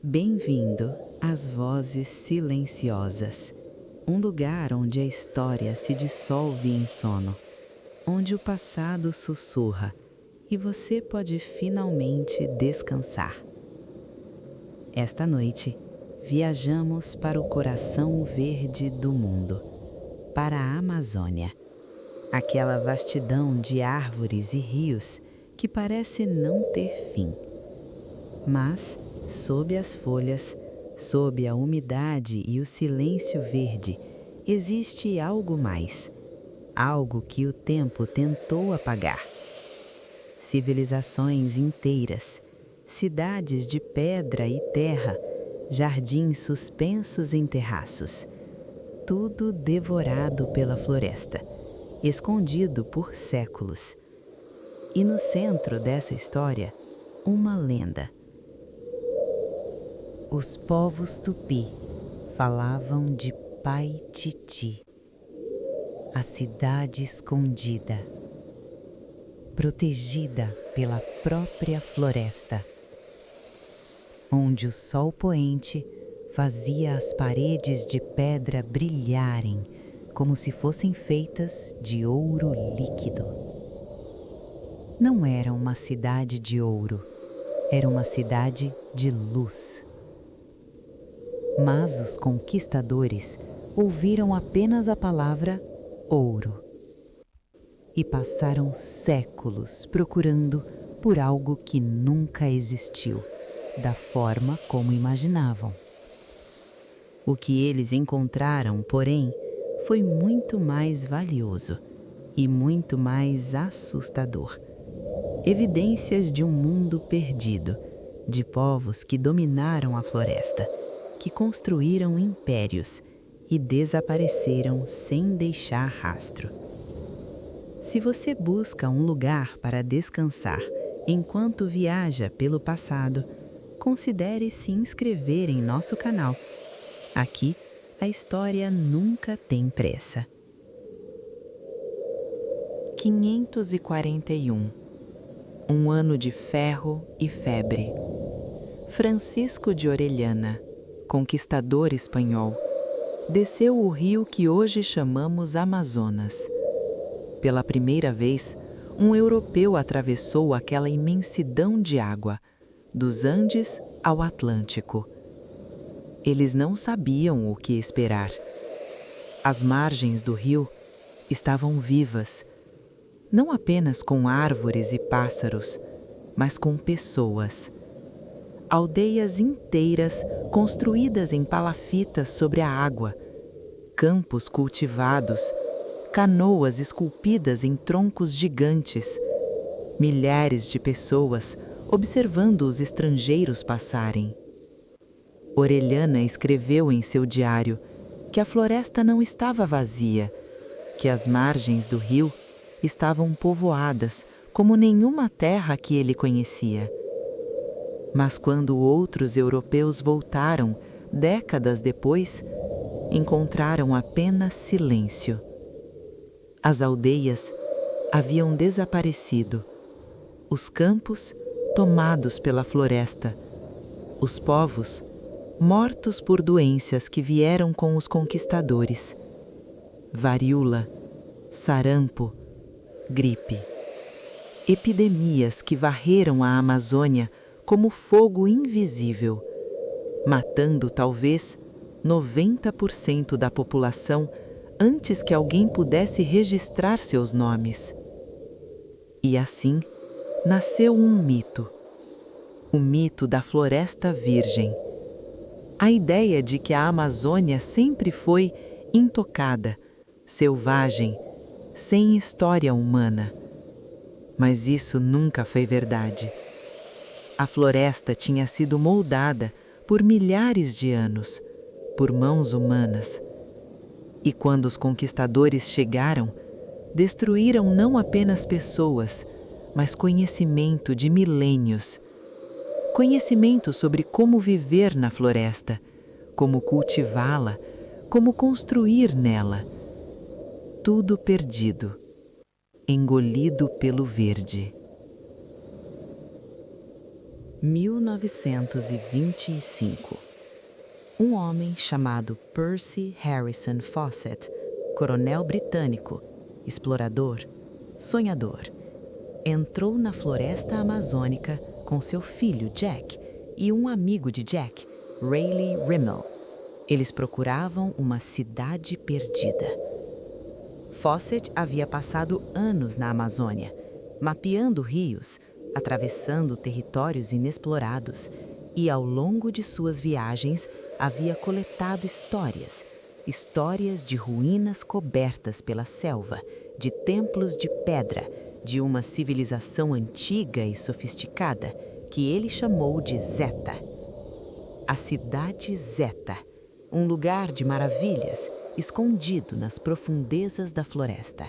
Bem-vindo às Vozes Silenciosas, um lugar onde a história se dissolve em sono, onde o passado sussurra e você pode finalmente descansar. Esta noite, viajamos para o coração verde do mundo, para a Amazônia, aquela vastidão de árvores e rios que parece não ter fim. Mas, sob as folhas, sob a umidade e o silêncio verde, existe algo mais, algo que o tempo tentou apagar. Civilizações inteiras, cidades de pedra e terra, jardins suspensos em terraços, tudo devorado pela floresta, escondido por séculos. E no centro dessa história, uma lenda. Os povos tupi falavam de Paititi, a cidade escondida, protegida pela própria floresta, onde o sol poente fazia as paredes de pedra brilharem como se fossem feitas de ouro líquido. Não era uma cidade de ouro, era uma cidade de luz. Mas os conquistadores ouviram apenas a palavra ouro e passaram séculos procurando por algo que nunca existiu, da forma como imaginavam. O que eles encontraram, porém, foi muito mais valioso e muito mais assustador. Evidências de um mundo perdido, de povos que dominaram a floresta, que construíram impérios e desapareceram sem deixar rastro. Se você busca um lugar para descansar enquanto viaja pelo passado, considere se inscrever em nosso canal. Aqui, a história nunca tem pressa. 541. Um ano de ferro e febre. Francisco de Orellana, conquistador espanhol, desceu o rio que hoje chamamos Amazonas. Pela primeira vez, um europeu atravessou aquela imensidão de água, dos Andes ao Atlântico. Eles não sabiam o que esperar. As margens do rio estavam vivas, não apenas com árvores e pássaros, mas com pessoas. Aldeias inteiras construídas em palafitas sobre a água, campos cultivados, canoas esculpidas em troncos gigantes, milhares de pessoas observando os estrangeiros passarem. Orellana escreveu em seu diário que a floresta não estava vazia, que as margens do rio estavam povoadas como nenhuma terra que ele conhecia. Mas quando outros europeus voltaram, décadas depois, encontraram apenas silêncio. As aldeias haviam desaparecido, os campos tomados pela floresta, os povos mortos por doenças que vieram com os conquistadores. Varíola, sarampo, gripe. Epidemias que varreram a Amazônia como fogo invisível, matando talvez 90% da população antes que alguém pudesse registrar seus nomes. E assim nasceu um mito, o mito da Floresta Virgem. A ideia de que a Amazônia sempre foi intocada, selvagem, sem história humana. Mas isso nunca foi verdade. A floresta tinha sido moldada por milhares de anos, por mãos humanas. E quando os conquistadores chegaram, destruíram não apenas pessoas, mas conhecimento de milênios. Conhecimento sobre como viver na floresta, como cultivá-la, como construir nela. Tudo perdido, engolido pelo verde. 1925. Um homem chamado Percy Harrison Fawcett, coronel britânico, explorador, sonhador, entrou na floresta amazônica com seu filho Jack e um amigo de Jack, Rayleigh Rimmel. Eles procuravam uma cidade perdida. Fawcett havia passado anos na Amazônia, mapeando rios, atravessando territórios inexplorados, e ao longo de suas viagens havia coletado histórias de ruínas cobertas pela selva, de templos de pedra, de uma civilização antiga e sofisticada que ele chamou de Zeta. A cidade Zeta, um lugar de maravilhas, escondido nas profundezas da floresta.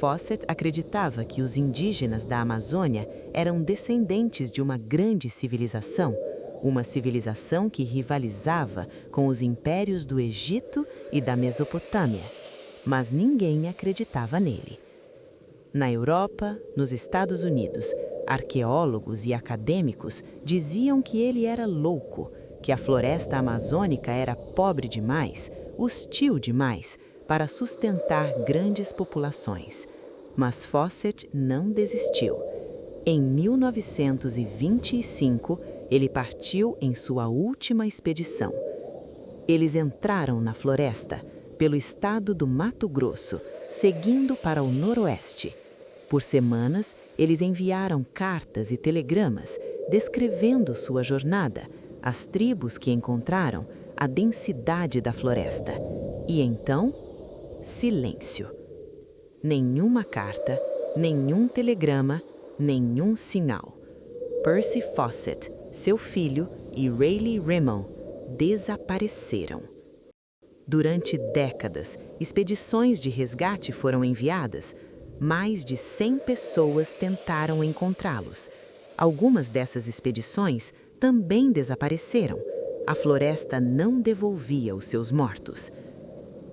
Fawcett acreditava que os indígenas da Amazônia eram descendentes de uma grande civilização, uma civilização que rivalizava com os impérios do Egito e da Mesopotâmia, mas ninguém acreditava nele. Na Europa, nos Estados Unidos, arqueólogos e acadêmicos diziam que ele era louco, que a floresta amazônica era pobre demais, hostil demais, para sustentar grandes populações. Mas Fawcett não desistiu. Em 1925, ele partiu em sua última expedição. Eles entraram na floresta, pelo estado do Mato Grosso, seguindo para o noroeste. Por semanas, eles enviaram cartas e telegramas, descrevendo sua jornada, as tribos que encontraram, a densidade da floresta. E então, silêncio. Nenhuma carta, nenhum telegrama, nenhum sinal. Percy Fawcett, seu filho e Rayleigh Rimmel desapareceram. Durante décadas, expedições de resgate foram enviadas. Mais de 100 pessoas tentaram encontrá-los. Algumas dessas expedições também desapareceram. A floresta não devolvia os seus mortos.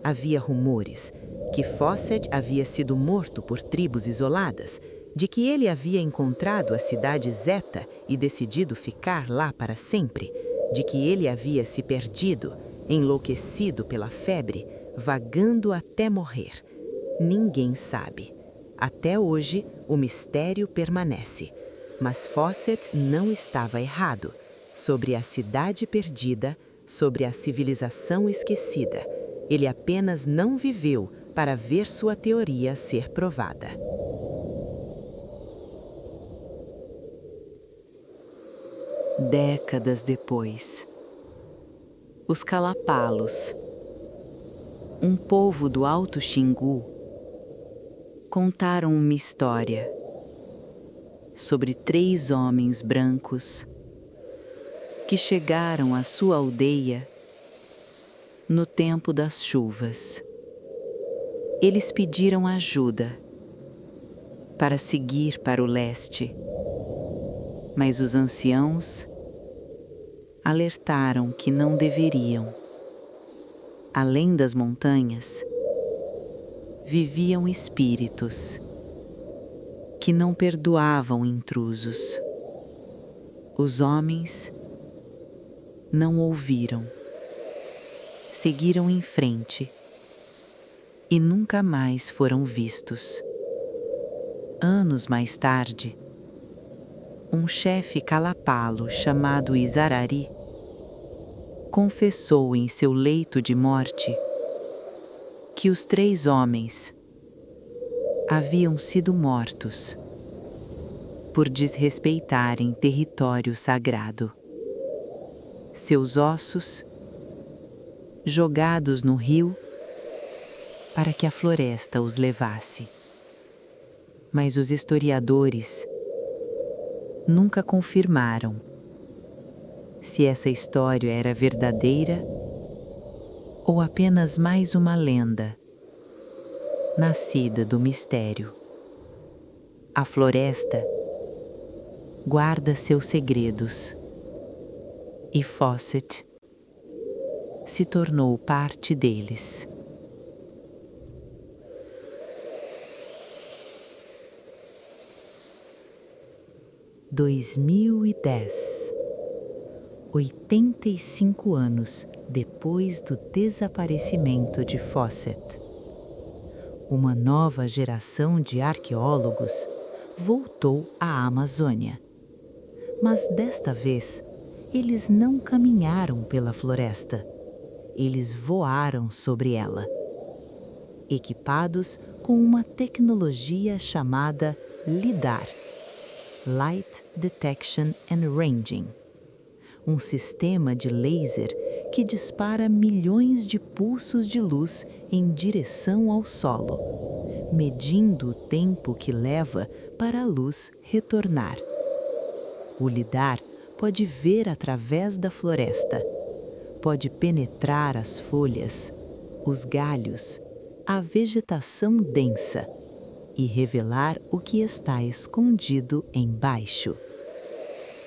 Havia rumores que Fawcett havia sido morto por tribos isoladas, de que ele havia encontrado a cidade Zeta e decidido ficar lá para sempre, de que ele havia se perdido, enlouquecido pela febre, vagando até morrer. Ninguém sabe. Até hoje, o mistério permanece. Mas Fawcett não estava errado. Sobre a cidade perdida, sobre a civilização esquecida. Ele apenas não viveu para ver sua teoria ser provada. Décadas depois, os Kalapalos, um povo do Alto Xingu, contaram uma história sobre 3 homens brancos que chegaram à sua aldeia no tempo das chuvas. Eles pediram ajuda para seguir para o leste, mas os anciãos alertaram que não deveriam. Além das montanhas, viviam espíritos que não perdoavam intrusos. Os homens não ouviram, seguiram em frente e nunca mais foram vistos. Anos mais tarde, um chefe Kalapalo chamado Izarari confessou em seu leito de morte que os 3 homens haviam sido mortos por desrespeitarem território sagrado. Seus ossos jogados no rio para que a floresta os levasse. Mas os historiadores nunca confirmaram se essa história era verdadeira ou apenas mais uma lenda nascida do mistério. A floresta guarda seus segredos e Fawcett se tornou parte deles. 2010. 85 anos depois do desaparecimento de Fawcett. Uma nova geração de arqueólogos voltou à Amazônia. Mas desta vez, eles não caminharam pela floresta. Eles voaram sobre ela, equipados com uma tecnologia chamada LIDAR, Light Detection and Ranging, um sistema de laser que dispara milhões de pulsos de luz em direção ao solo, medindo o tempo que leva para a luz retornar. O LIDAR pode ver através da floresta, pode penetrar as folhas, os galhos, a vegetação densa e revelar o que está escondido embaixo.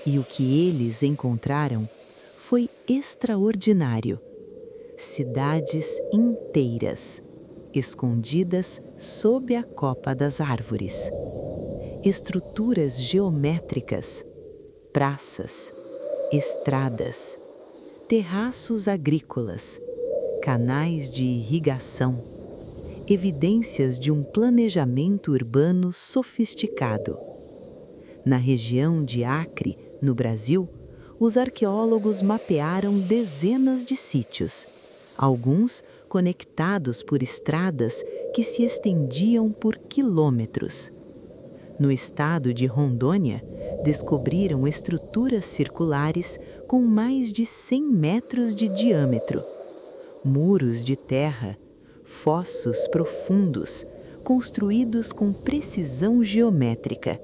E o que eles encontraram foi extraordinário. Cidades inteiras, escondidas sob a copa das árvores. Estruturas geométricas, praças, estradas, terraços agrícolas, canais de irrigação, evidências de um planejamento urbano sofisticado. Na região de Acre, no Brasil, os arqueólogos mapearam dezenas de sítios, alguns conectados por estradas que se estendiam por quilômetros. No estado de Rondônia, descobriram estruturas circulares com mais de 100 metros de diâmetro, muros de terra, fossos profundos, construídos com precisão geométrica.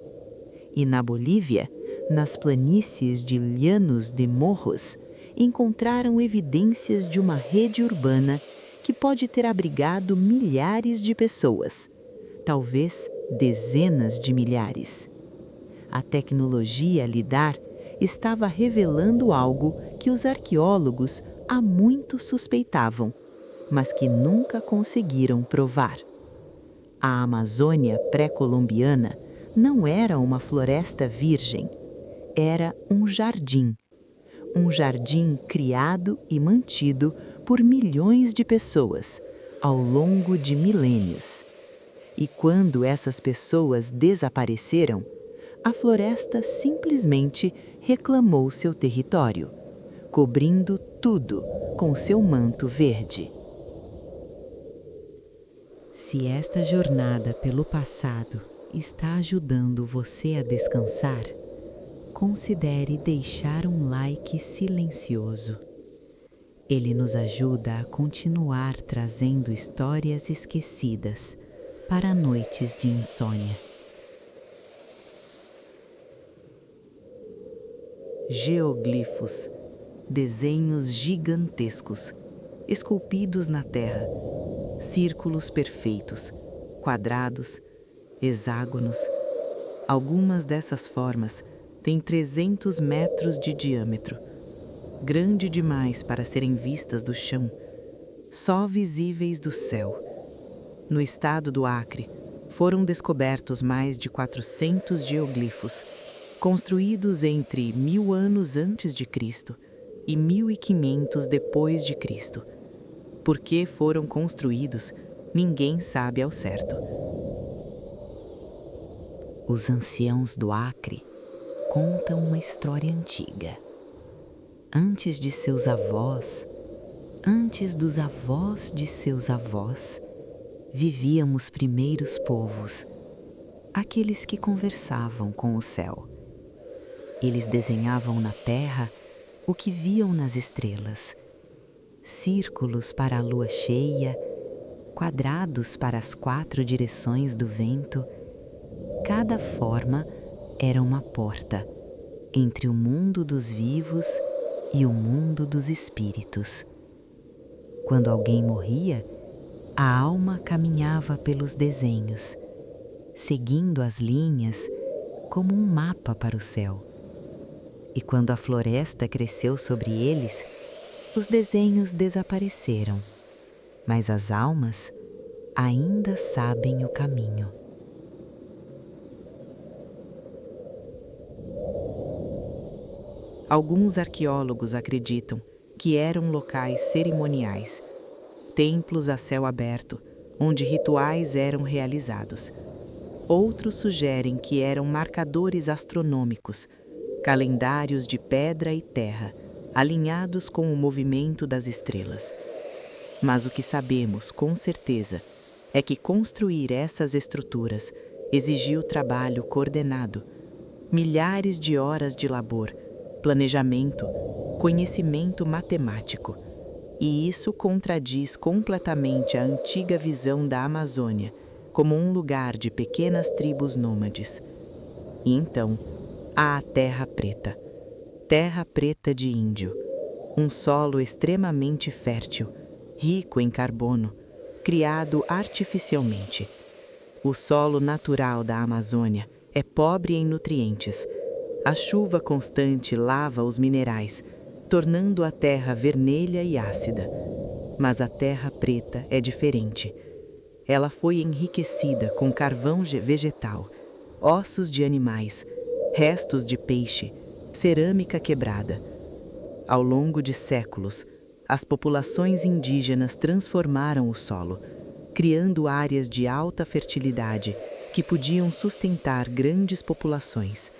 E na Bolívia, nas planícies de Llanos de Morros, encontraram evidências de uma rede urbana que pode ter abrigado milhares de pessoas, talvez dezenas de milhares. A tecnologia LIDAR estava revelando algo que os arqueólogos há muito suspeitavam, mas que nunca conseguiram provar. A Amazônia pré-colombiana não era uma floresta virgem, era um jardim criado e mantido por milhões de pessoas ao longo de milênios. E quando essas pessoas desapareceram, a floresta simplesmente reclamou seu território, cobrindo tudo com seu manto verde. Se esta jornada pelo passado está ajudando você a descansar, considere deixar um like silencioso. Ele nos ajuda a continuar trazendo histórias esquecidas para noites de insônia. Geoglifos, desenhos gigantescos, esculpidos na terra, círculos perfeitos, quadrados, hexágonos. Algumas dessas formas têm 300 metros de diâmetro, grande demais para serem vistas do chão, só visíveis do céu. No estado do Acre, foram descobertos mais de 400 geoglifos, construídos entre 1000 anos antes de Cristo e 1500 depois de Cristo. Por que foram construídos, ninguém sabe ao certo. Os anciãos do Acre contam uma história antiga. Antes de seus avós, antes dos avós de seus avós, viviam os primeiros povos, aqueles que conversavam com o céu. Eles desenhavam na terra o que viam nas estrelas, círculos para a lua cheia, quadrados para as 4 direções do vento. Cada forma era uma porta entre o mundo dos vivos e o mundo dos espíritos. Quando alguém morria, a alma caminhava pelos desenhos, seguindo as linhas como um mapa para o céu. E quando a floresta cresceu sobre eles, os desenhos desapareceram, mas as almas ainda sabem o caminho. Alguns arqueólogos acreditam que eram locais cerimoniais, templos a céu aberto, onde rituais eram realizados. Outros sugerem que eram marcadores astronômicos, calendários de pedra e terra, alinhados com o movimento das estrelas. Mas o que sabemos com certeza é que construir essas estruturas exigiu trabalho coordenado, milhares de horas de labor, planejamento, conhecimento matemático. E isso contradiz completamente a antiga visão da Amazônia como um lugar de pequenas tribos nômades. E então, há a Terra Preta de Índio, um solo extremamente fértil, rico em carbono, criado artificialmente. O solo natural da Amazônia é pobre em nutrientes. A chuva constante lava os minerais, tornando a terra vermelha e ácida. Mas a Terra Preta é diferente. Ela foi enriquecida com carvão vegetal, ossos de animais, restos de peixe, cerâmica quebrada. Ao longo de séculos, as populações indígenas transformaram o solo, criando áreas de alta fertilidade que podiam sustentar grandes populações.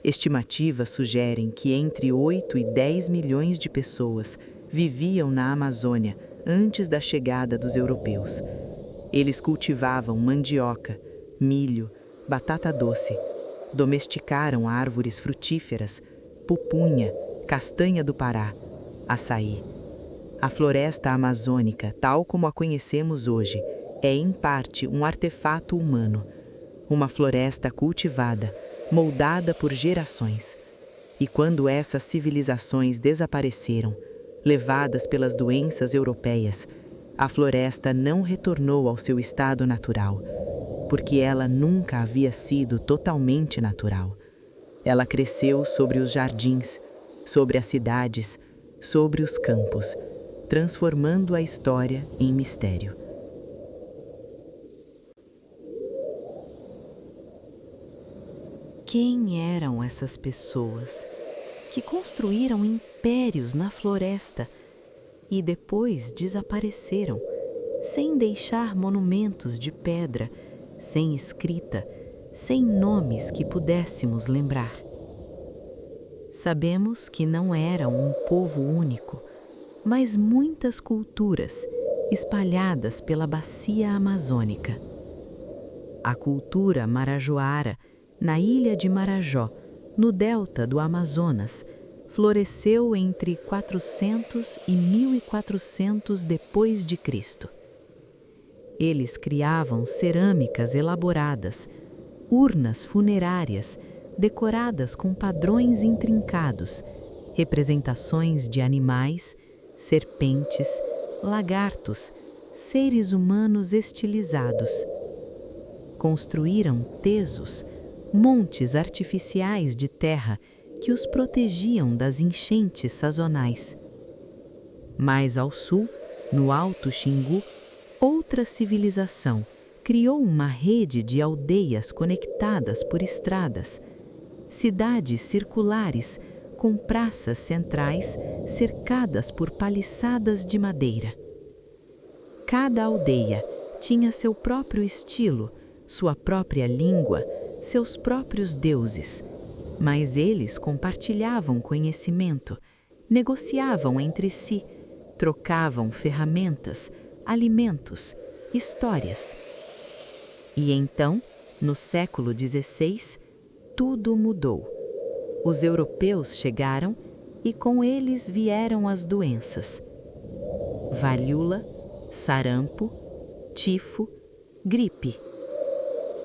Estimativas sugerem que entre 8 e 10 milhões de pessoas viviam na Amazônia antes da chegada dos europeus. Eles cultivavam mandioca, milho, batata doce, domesticaram árvores frutíferas, pupunha, castanha do Pará, açaí. A floresta amazônica, tal como a conhecemos hoje, é em parte um artefato humano, uma floresta cultivada, moldada por gerações. E quando essas civilizações desapareceram, levadas pelas doenças europeias, a floresta não retornou ao seu estado natural, porque ela nunca havia sido totalmente natural. Ela cresceu sobre os jardins, sobre as cidades, sobre os campos, transformando a história em mistério. Quem eram essas pessoas que construíram impérios na floresta e depois desapareceram, sem deixar monumentos de pedra, sem escrita, sem nomes que pudéssemos lembrar? Sabemos que não eram um povo único, mas muitas culturas espalhadas pela bacia amazônica. A cultura marajoara, na ilha de Marajó, no delta do Amazonas, floresceu entre 400 e 1400 depois de Cristo. Eles criavam cerâmicas elaboradas, urnas funerárias decoradas com padrões intrincados, representações de animais, serpentes, lagartos, seres humanos estilizados. Construíram tesos, montes artificiais de terra que os protegiam das enchentes sazonais. Mais ao sul, no Alto Xingu, outra civilização criou uma rede de aldeias conectadas por estradas, cidades circulares com praças centrais cercadas por paliçadas de madeira. Cada aldeia tinha seu próprio estilo, sua própria língua, seus próprios deuses, mas eles compartilhavam conhecimento, negociavam entre si, trocavam ferramentas, alimentos, histórias. E então, no século XVI, tudo mudou. Os europeus chegaram e com eles vieram as doenças: varíola, sarampo, tifo, gripe.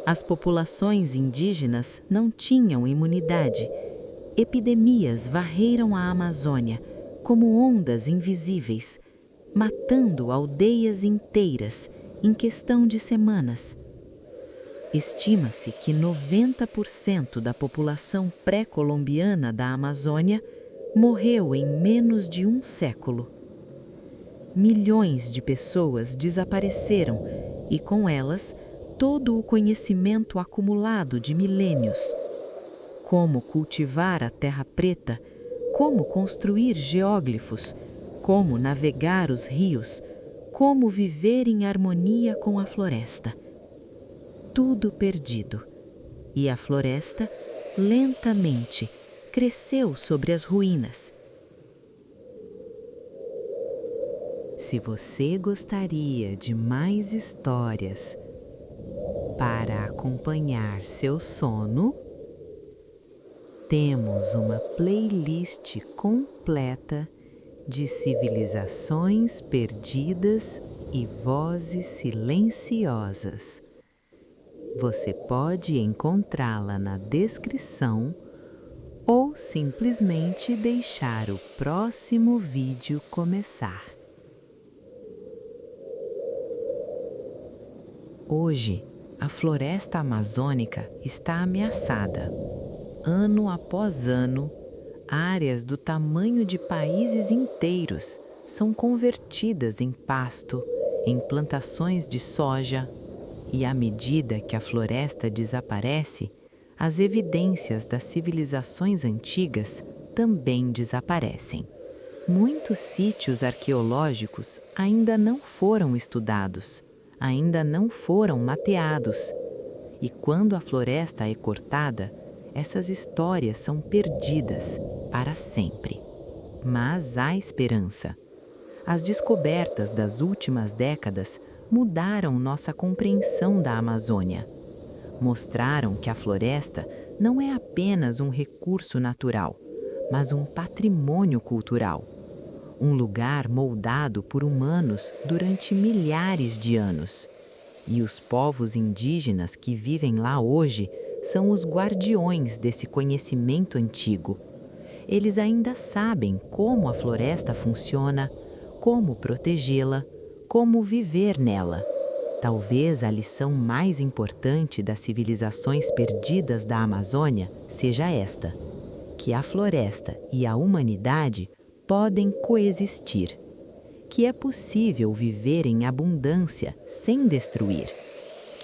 As populações indígenas não tinham imunidade. Epidemias varreram a Amazônia como ondas invisíveis, matando aldeias inteiras em questão de semanas. Estima-se que 90% da população pré-colombiana da Amazônia morreu em menos de um século. Milhões de pessoas desapareceram e, com elas, todo o conhecimento acumulado de milênios. Como cultivar a terra preta, como construir geóglifos, como navegar os rios, como viver em harmonia com a floresta. Tudo perdido. E a floresta, lentamente, cresceu sobre as ruínas. Se você gostaria de mais histórias para acompanhar seu sono, temos uma playlist completa de civilizações perdidas e vozes silenciosas. Você pode encontrá-la na descrição ou simplesmente deixar o próximo vídeo começar. Hoje, a floresta amazônica está ameaçada. Ano após ano, áreas do tamanho de países inteiros são convertidas em pasto, em plantações de soja, e à medida que a floresta desaparece, as evidências das civilizações antigas também desaparecem. Muitos sítios arqueológicos ainda não foram estudados, ainda não foram mapeados. E quando a floresta é cortada, essas histórias são perdidas para sempre. Mas há esperança. As descobertas das últimas décadas mudaram nossa compreensão da Amazônia. Mostraram que a floresta não é apenas um recurso natural, mas um patrimônio cultural. Um lugar moldado por humanos durante milhares de anos. E os povos indígenas que vivem lá hoje são os guardiões desse conhecimento antigo. Eles ainda sabem como a floresta funciona, como protegê-la, como viver nela. Talvez a lição mais importante das civilizações perdidas da Amazônia seja esta: que a floresta e a humanidade podem coexistir, que é possível viver em abundância sem destruir,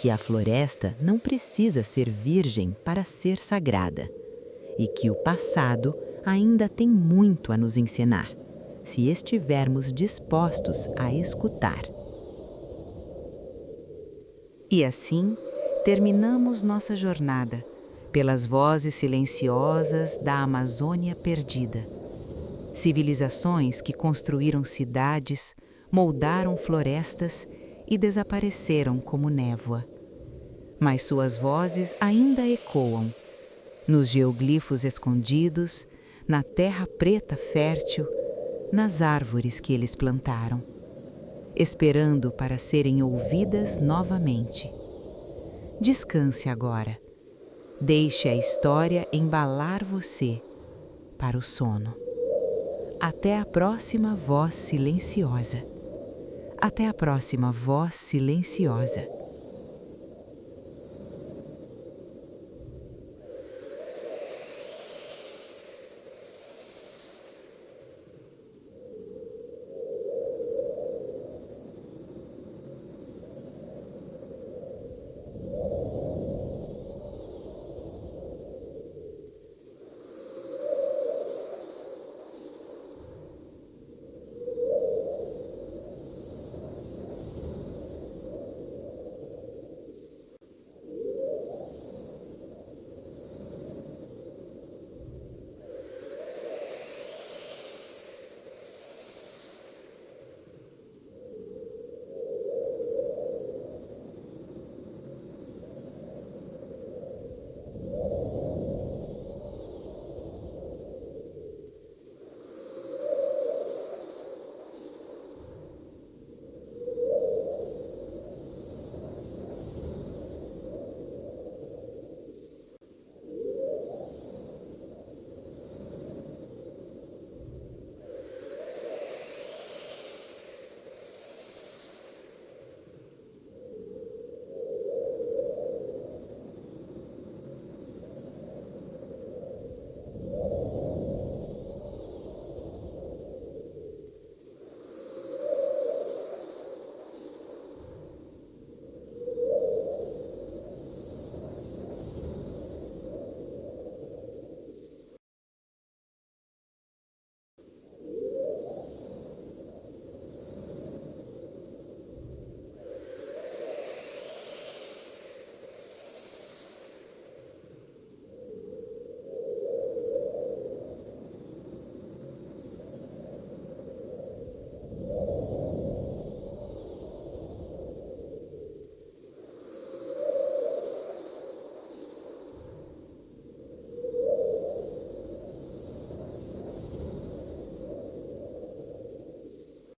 que a floresta não precisa ser virgem para ser sagrada e que o passado ainda tem muito a nos ensinar, se estivermos dispostos a escutar. E assim, terminamos nossa jornada pelas vozes silenciosas da Amazônia perdida. Civilizações que construíram cidades, moldaram florestas e desapareceram como névoa. Mas suas vozes ainda ecoam, nos geoglifos escondidos, na terra preta fértil, nas árvores que eles plantaram, esperando para serem ouvidas novamente. Descanse agora. Deixe a história embalar você para o sono. Até a próxima voz silenciosa. Até a próxima voz silenciosa.